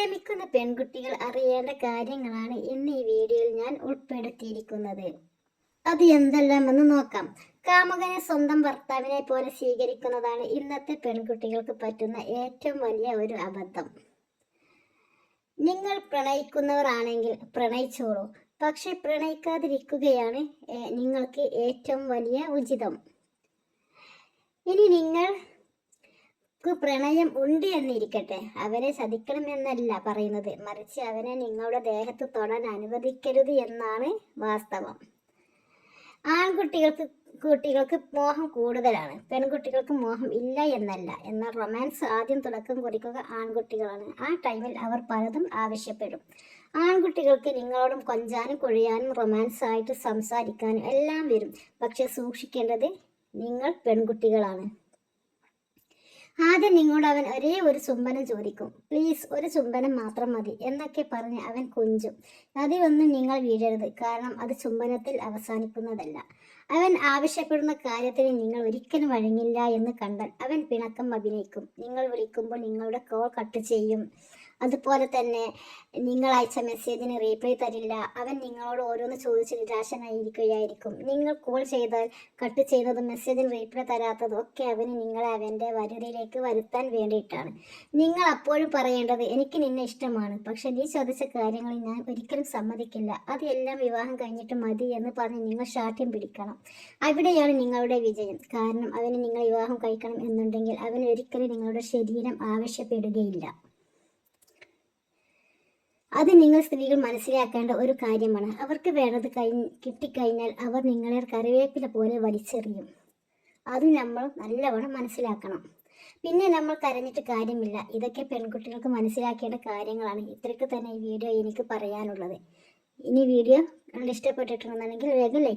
പ്രേമിക്കുന്ന പെൺകുട്ടികൾ അറിയേണ്ട കാര്യങ്ങളാണ് ഇന്ന് ഈ വീഡിയോയിൽ ഞാൻ ഉൾപ്പെടുത്തിയിരിക്കുന്നത്. അത് എന്തെല്ലാമെന്ന് നോക്കാം. കാമുകനെ സ്വന്തം ഭർത്താവിനെ പോലെ സ്വീകരിക്കുന്നതാണ് ഇന്നത്തെ പെൺകുട്ടികൾക്ക് പറ്റുന്ന ഏറ്റവും വലിയ ഒരു അബദ്ധം. നിങ്ങൾ പ്രണയിക്കുന്നവർ ആണെങ്കിൽ പ്രണയിച്ചോളൂ, പക്ഷെ പ്രണയിക്കാതിരിക്കുകയാണ് നിങ്ങൾക്ക് ഏറ്റവും വലിയ ഉചിതം. ഇനി നിങ്ങൾക്ക് പ്രണയം ഉണ്ട് എന്നിരിക്കട്ടെ, അവനെ ചതിക്കണമെന്നല്ല പറയുന്നത്, മറിച്ച് അവനെ നിങ്ങളുടെ ദേഹത്ത് തൊടാൻ അനുവദിക്കരുത് എന്നാണ് വാസ്തവം. കുട്ടികൾക്ക് മോഹം കൂടുതലാണ്, പെൺകുട്ടികൾക്ക് മോഹം ഇല്ല എന്നല്ല. എന്നാൽ റൊമാൻസ് ആദ്യം തുടക്കം കുറിക്കുക ആൺകുട്ടികളാണ്. ആ ടൈമിൽ അവർ പലതും ആവശ്യപ്പെടും. ആൺകുട്ടികൾക്ക് നിങ്ങളോടും കൊഞ്ചാനും കൊഴിയാനും റൊമാൻസ് ആയിട്ട് സംസാരിക്കാനും എല്ലാം വരും. പക്ഷെ സൂക്ഷിക്കേണ്ടത് നിങ്ങൾ പെൺകുട്ടികളാണ്. ആദ്യം നിങ്ങളോട് അവൻ ഒരേ ഒരു ചുംബനം ചോദിക്കും. പ്ലീസ്, ഒരു ചുംബനം മാത്രം മതി എന്നൊക്കെ പറഞ്ഞ് അവൻ കൊഞ്ചും. അതിലൊന്നും നിങ്ങൾ വീഴരുത്, കാരണം അത് ചുംബനത്തിൽ അവസാനിക്കുന്നതല്ല. അവൻ ആവശ്യപ്പെടുന്ന കാര്യത്തിന് നിങ്ങൾ ഒരിക്കലും വഴങ്ങില്ല എന്ന് കണ്ടാൽ അവൻ പിണക്കം അഭിനയിക്കും. നിങ്ങൾ വിളിക്കുമ്പോൾ നിങ്ങളുടെ കോൾ കട്ട് ചെയ്യും. അതുപോലെ തന്നെ നിങ്ങൾ അയച്ച മെസ്സേജിന് റീപ്ലൈ തരില്ല. അവൻ നിങ്ങളോട് ഓരോന്ന് ചോദിച്ച് നിരാശനായിരിക്കുകയായിരിക്കും. നിങ്ങൾ കോൾ ചെയ്താൽ കട്ട് ചെയ്യുന്നതും മെസ്സേജിന് റീപ്ലൈ തരാത്തതും ഒക്കെ നിങ്ങളെ അവൻ്റെ വരുതിയിലേക്ക് വരുത്താൻ വേണ്ടിയിട്ടാണ്. നിങ്ങൾ അപ്പോഴും പറയേണ്ടത്, എനിക്ക് നിന്നെ ഇഷ്ടമാണ്, പക്ഷെ നീ ചോദിച്ച കാര്യങ്ങളിൽ ഞാൻ ഒരിക്കലും സമ്മതിക്കില്ല, അത് എല്ലാം വിവാഹം കഴിഞ്ഞിട്ട് മതി എന്ന് പറഞ്ഞ് നിങ്ങൾ ശാഠ്യം പിടിക്കണം. അവിടെയാണ് നിങ്ങളുടെ വിജയം. കാരണം അവന് നിങ്ങൾ വിവാഹം കഴിക്കണം എന്നുണ്ടെങ്കിൽ അവൻ ഒരിക്കലും നിങ്ങളുടെ ശരീരം ആവശ്യപ്പെടുകയില്ല. അത് നിങ്ങൾ സ്ത്രീകൾ മനസ്സിലാക്കേണ്ട ഒരു കാര്യമാണ്. അവർക്ക് വേണ്ടത് കിട്ടിക്കഴിഞ്ഞാൽ അവർ നിങ്ങളെ കറിവേപ്പില പോലെ വലിച്ചെറിയും. അത് നമ്മൾ നല്ലവണ്ണം മനസ്സിലാക്കണം. പിന്നെ നമ്മൾ കരഞ്ഞിട്ട് കാര്യമില്ല. ഇതൊക്കെ പെൺകുട്ടികൾക്ക് മനസ്സിലാക്കേണ്ട കാര്യങ്ങളാണ്. ഇത്രയ്ക്ക് തന്നെ ഈ വീഡിയോ എനിക്ക് പറയാനുള്ളത്. ഇനി വീഡിയോ ഇഷ്ടപ്പെട്ടിട്ടുണ്ടെന്നുണ്ടെങ്കിൽ വേഗം ലൈക്ക്